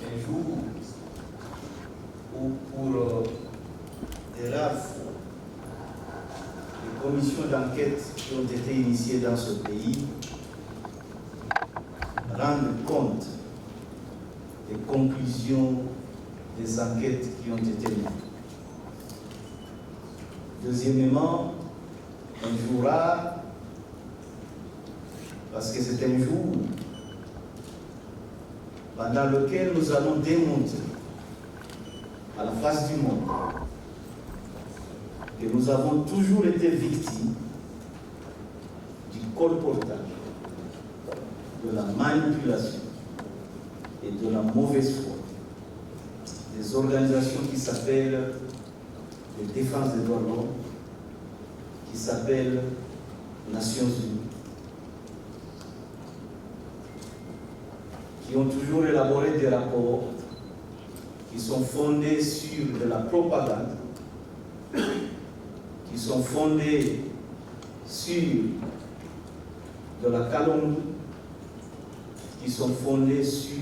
un jour où, pour des rares fois, les commissions d'enquête qui ont été initiées dans ce pays rendent compte des conclusions des enquêtes qui ont été menées. Deuxièmement, un jour rare, parce que c'est un jour pendant lequel nous allons démontrer à la face du monde que nous avons toujours été victimes du colportage, de la manipulation et de la mauvaise foi des organisations qui s'appellent les défenses des droits de l'homme, qui s'appellent Nations Unies, qui ont toujours élaboré des rapports qui sont fondés sur de la propagande, qui sont fondés sur de la calomnie, qui sont fondés sur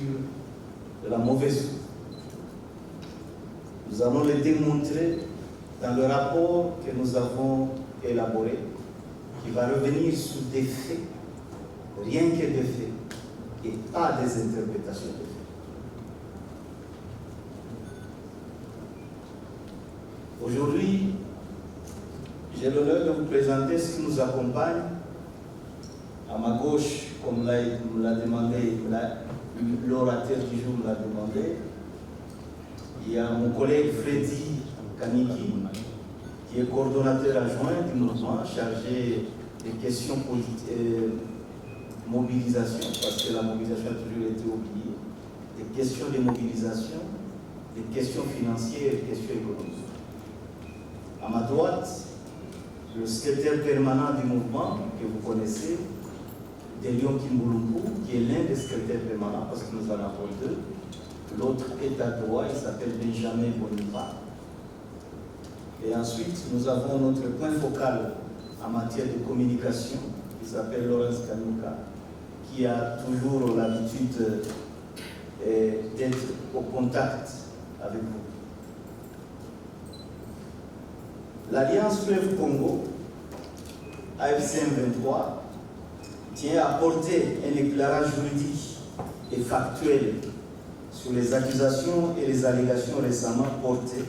de la mauvaise foi. Nous allons les démontrer dans le rapport que nous avons élaboré, qui va revenir sur des faits, rien que des faits, et pas des interprétations de faits. Aujourd'hui, j'ai l'honneur de vous présenter ce qui nous accompagne. À ma gauche, comme l'a demandé, l'orateur du jour l'a demandé, il y a mon collègue Freddy Kaniki, qui est coordonnateur adjoint du mouvement chargé des questions mobilisation, parce que la mobilisation a toujours été oubliée, des questions de mobilisation, des questions financières et des questions économiques. À ma droite, le secrétaire permanent du mouvement que vous connaissez, Delion Kimbulumbu, qui est l'un des secrétaires permanents, parce que nous en avons deux. L'autre est à droite, il s'appelle Benjamin Bonifa. Et ensuite, nous avons notre point focal en matière de communication, qui s'appelle Laurence Kanuka, qui a toujours l'habitude d'être au contact avec vous. L'Alliance Fleuve Congo, AFCM 23, tient à apporter un éclairage juridique et factuel sur les accusations et les allégations récemment portées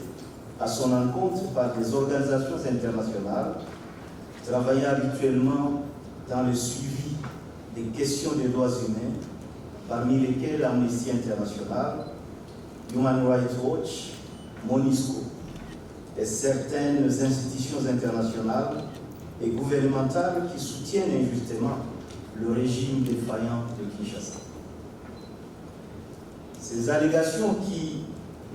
à son encontre par des organisations internationales travaillant habituellement dans le suivi des questions des droits humains, parmi lesquelles Amnesty International, Human Rights Watch, MONUSCO et certaines institutions internationales et gouvernementales qui soutiennent injustement le régime défaillant de Kinshasa. Ces allégations qui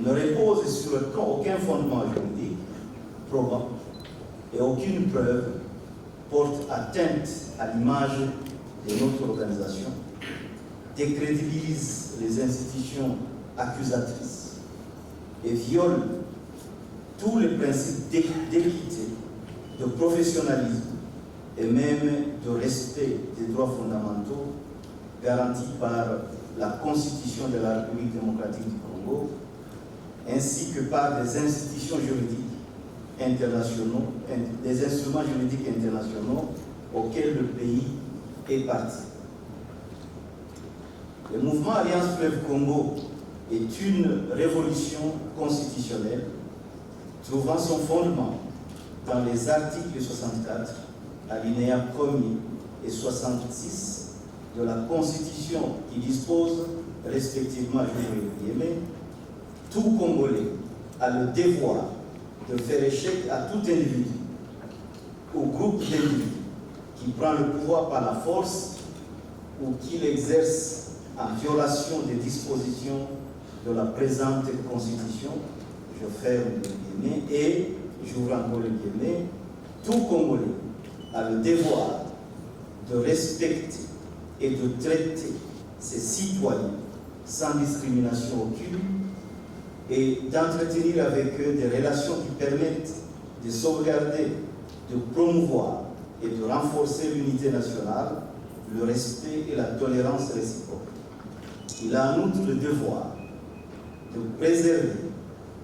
ne reposent sur aucun fondement juridique probant et aucune preuve portent atteinte à l'image de notre organisation, décrédibilisent les institutions accusatrices et violent tous les principes d'équité, de professionnalisme et même de respect des droits fondamentaux garantis par la Constitution de la République démocratique du Congo, ainsi que par des institutions juridiques internationaux, des instruments juridiques internationaux auxquels le pays est parti. Le mouvement Alliance Fleuve Congo est une révolution constitutionnelle trouvant son fondement dans les articles 64, alinéas 1er et 66 de la Constitution qui dispose, respectivement, tout Congolais a le devoir de faire échec à tout individu ou groupe d'individus qui prend le pouvoir par la force ou qui l'exerce en violation des dispositions de la présente Constitution. Je ferme le guillemets et j'ouvre encore le guillemets. Tout Congolais a le devoir de respecter et de traiter ses citoyens sans discrimination aucune et d'entretenir avec eux des relations qui permettent de sauvegarder, de promouvoir et de renforcer l'unité nationale, le respect et la tolérance réciproque. Il a en outre le devoir de préserver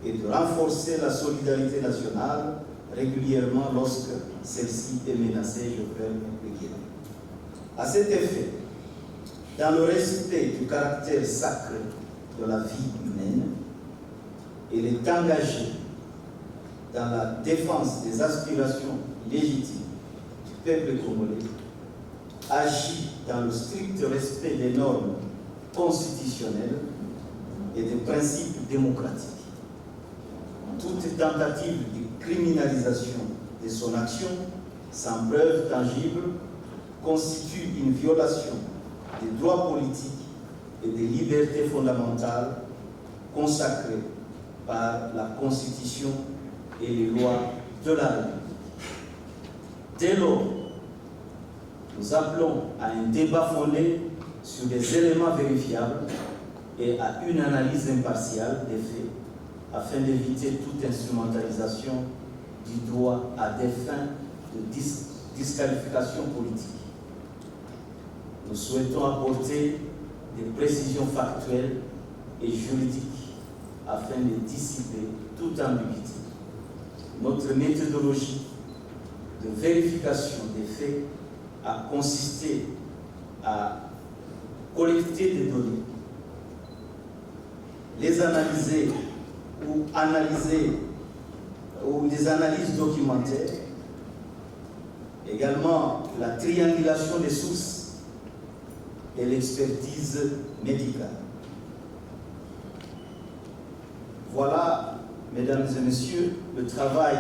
et de renforcer la solidarité nationale régulièrement lorsque celle-ci est menacée, je ferme les guillemets. À cet effet, dans le respect du caractère sacré de la vie humaine, il est engagé dans la défense des aspirations légitimes du peuple congolais, agit dans le strict respect des normes constitutionnelles et des principes démocratiques. Toute tentative de criminalisation de son action, sans preuve tangible, constitue une violation des droits politiques et des libertés fondamentales consacrées par la Constitution et les lois de la République. Dès lors, nous appelons à un débat fondé sur des éléments vérifiables et à une analyse impartiale des faits afin d'éviter toute instrumentalisation du droit à des fins de disqualification politique. Nous souhaitons apporter des précisions factuelles et juridiques afin de dissiper toute ambiguïté. Notre méthodologie de vérification des faits a consisté à collecter des données, les analyser ou des analyses documentaires, également la triangulation des sources et l'expertise médicale. Voilà, mesdames et messieurs, le travail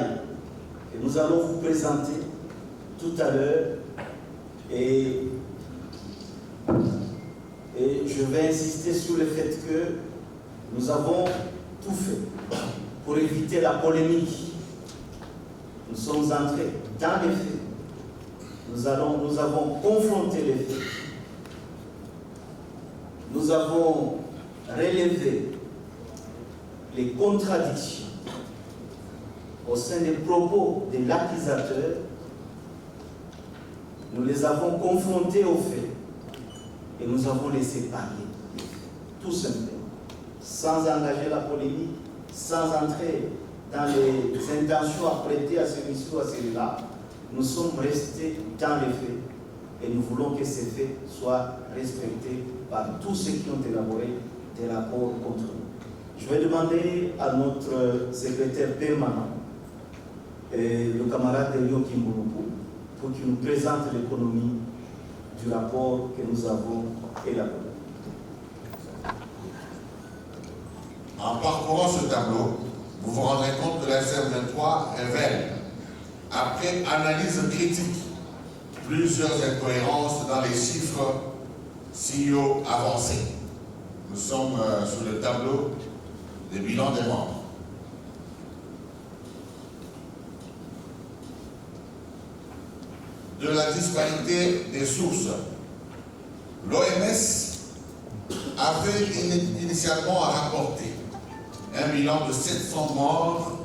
que nous allons vous présenter tout à l'heure et je vais insister sur le fait que nous avons tout fait pour éviter la polémique. Nous sommes entrés dans les faits. Nous avons confronté les faits. Nous avons relevé les contradictions au sein des propos de l'accusateur. Nous les avons confrontés aux faits et nous avons laissé parler, tout simplement, sans engager la polémique, sans entrer dans les intentions à prêter à celui-ci ou à celui-là. Nous sommes restés dans les faits et nous voulons que ces faits soient respectés par tous ceux qui ont élaboré des rapports contre nous. Je vais demander à notre secrétaire permanent, le camarade Elio Kimbouloupou, pour qu'il nous présente l'économie du rapport que nous avons élaboré. En parcourant ce tableau, vous vous rendrez compte que la SR23 révèle, après analyse critique, plusieurs incohérences dans les chiffres signaux avancés. Nous sommes sur le tableau des bilans des membres. De la disparité des sources, l'OMS avait initialement rapporté un bilan de 700 morts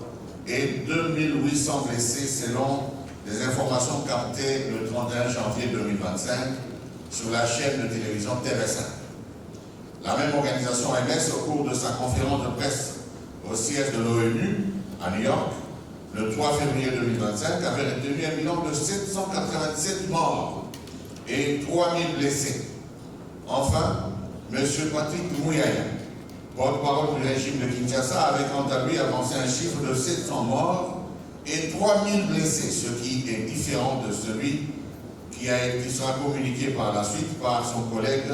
et 2800 blessés selon les informations captées le 31 janvier 2025 sur la chaîne de télévision TV5. La même organisation OMS, au cours de sa conférence de presse au siège de l'ONU à New York, le 3 février 2025, avait retenu un bilan de 787 morts et 3000 blessés. Enfin, M. Patrick Mouyaya, porte-parole du régime de Kinshasa, avait quant à lui avancé un chiffre de 700 morts et 3000 blessés, ce qui est différent de celui qui sera communiqué par la suite par son collègue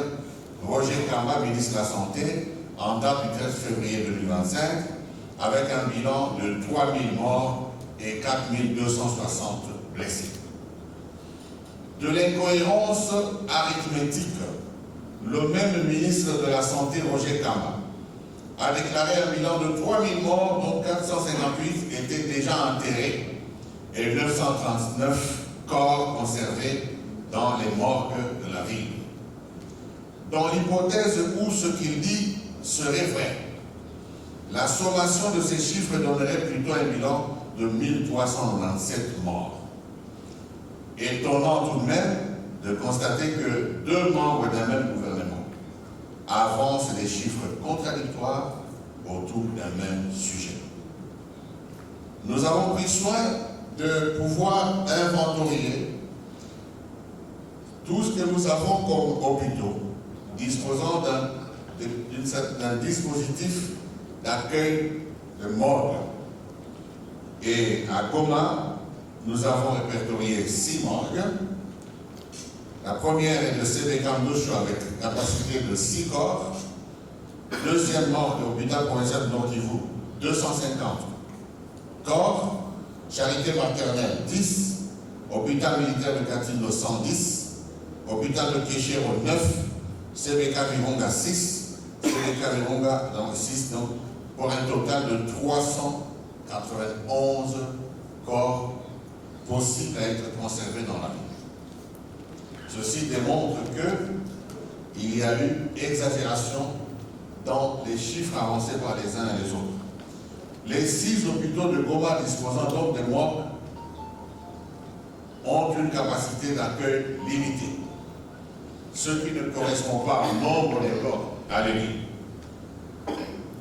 Roger Kamba, ministre de la Santé, en date du 13 février 2025, avec un bilan de 3000 morts et 4260 blessés. De l'incohérence arithmétique, le même ministre de la Santé, Roger Kamba, a déclaré un bilan de 3000 morts, dont 458 étaient déjà enterrés et 939 corps conservés dans les morgues de la ville. Dans l'hypothèse où ce qu'il dit serait vrai, la sommation de ces chiffres donnerait plutôt un bilan de 1397 morts. Étonnant tout de même de constater que deux membres d'un même gouvernement avancent des chiffres contradictoires autour d'un même sujet. Nous avons pris soin de pouvoir inventorier tout ce que nous avons comme hôpitaux, disposant d'un dispositif d'accueil de morgue. Et à Goma, nous avons répertorié 6 morgues. La première est de CBK-Ndosho avec une capacité de 6 corps. Deuxième morgue, l'hôpital provincial de Nord-Kivu, 250 corps. Charité maternelle, 10. Hôpital militaire de Katindo, 110. Hôpital de Kéchéro, 9. CBK Virunga, 6. CBK Virunga, 6. Donc, pour un total de 391 corps possibles à être conservés dans la ville. Ceci démontre qu'il y a eu exagération dans les chiffres avancés par les uns et les autres. Les 6 hôpitaux de Goma disposant donc des morgues ont une capacité d'accueil limitée, ce qui ne correspond pas au nombre de corps à l'élite.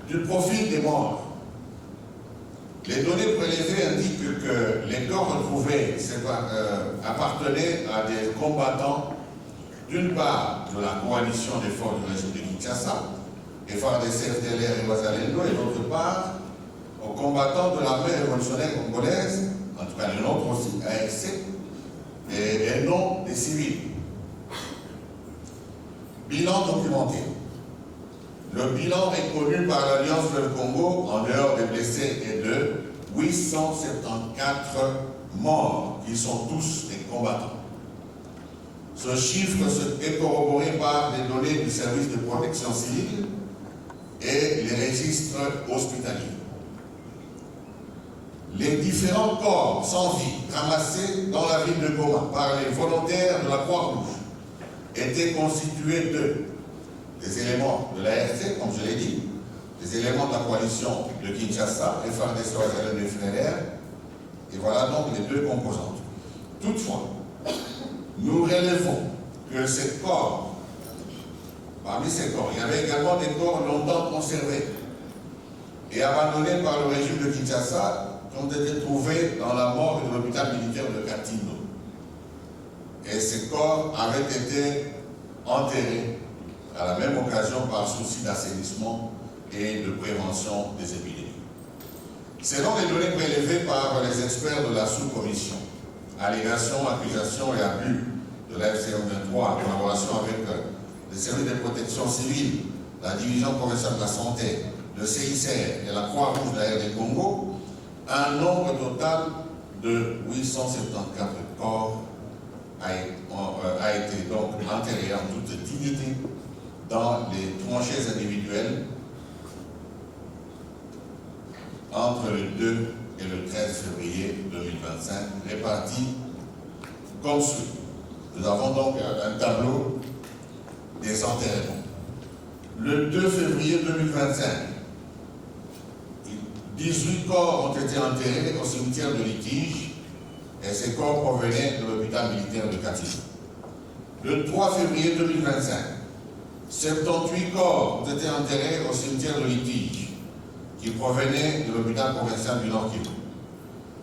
Du profil des morts, les données prélevées indiquent que les corps retrouvés appartenaient à des combattants, d'une part de la coalition des forces du régime de Kinshasa, FARDC, FDLR et Wazalendo, et d'autre part aux combattants de l'armée révolutionnaire congolaise, en tout cas le nôtre aussi, ARC, et non des civils. Bilan documenté. Le bilan est connu par l'Alliance Fleuve Congo, en dehors des blessés et de 874 morts, qui sont tous des combattants. Ce chiffre est corroboré par les données du service de protection civile et les registres hospitaliers. Les différents corps sans vie ramassés dans la ville de Goma par les volontaires de la Croix-Rouge étaient constitués des éléments de l'ARC, comme je l'ai dit, des éléments de la coalition de Kinshasa, FARDC, Wazalendo et FDLR, et voilà donc les 2 composantes. Toutefois, nous relevons que ces corps, parmi ces corps, il y avait également des corps longtemps conservés et abandonnés par le régime de Kinshasa, qui ont été trouvés dans la morgue de l'hôpital militaire de Katindo. Et ces corps avaient été enterrés à la même occasion par souci d'assainissement et de prévention des épidémies. Selon les données prélevées par les experts de la sous-commission, allégations, accusations et abus de la FCM23 en collaboration avec les services de protection civile, la division provinciale de la santé, le CICR et la Croix-Rouge de la RD Congo, un nombre total de 874 corps a été donc enterré en toute dignité dans les tranchées individuelles entre le 2 et le 13 février 2025, répartis comme suit. Nous avons donc un tableau des enterrements. Le 2 février 2025, 18 corps ont été enterrés au cimetière de Litige et ces corps provenaient de l'hôpital militaire de Katindo. Le 3 février 2025, 78 corps ont été enterrés au cimetière de Litige qui provenaient de l'hôpital provincial du Nord-Kivu.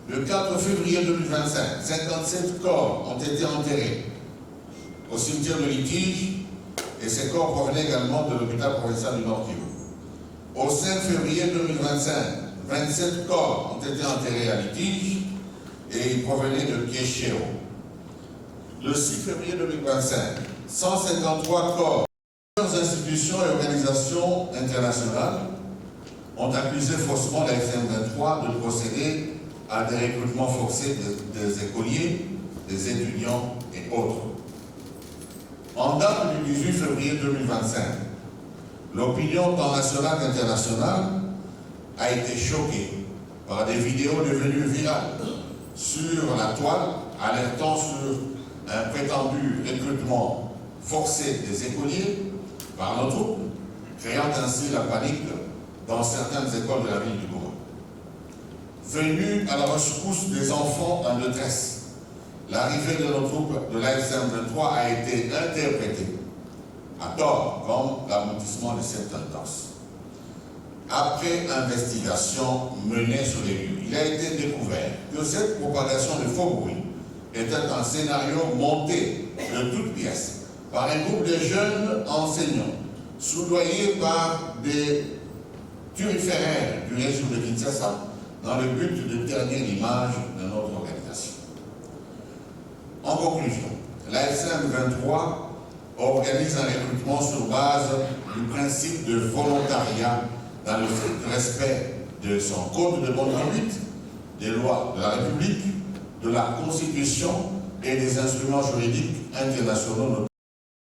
Le 4 février 2025, 57 corps ont été enterrés au cimetière de Litige et ces corps provenaient également de l'hôpital provincial du Nord-Kivu. Au 5 février 2025, 27 corps ont été enterrés à Litige et ils provenaient de Kéchéro. Le 6 février 2025, 153 corps. Plusieurs institutions et organisations internationales ont accusé faussement la FCM23 de procéder à des recrutements forcés des écoliers, des étudiants et autres. En date du 18 février 2025, l'opinion tant nationale qu'internationale a été choquée par des vidéos devenues virales sur la toile, alertant sur un prétendu recrutement forcé des écoliers par nos troupes, créant ainsi la panique dans certaines écoles de la ville du Goma. Venu à la rescousse des enfants en détresse, l'arrivée de nos troupes de l'AFCM23 a été interprétée, à tort, comme l'aboutissement de cette tendance. après investigation menée sur les lieux, il a été découvert que cette propagation de faux bruits était un scénario monté de toutes pièces par un groupe de jeunes enseignants, soudoyés par des turiféraires du régime de Kinshasa, dans le but de ternir l'image de notre organisation. En conclusion, l'AFCM 23 organise un recrutement sur base du principe de volontariat dans le respect de son code de bonne conduite, des lois de la République, de la Constitution et des instruments juridiques internationaux.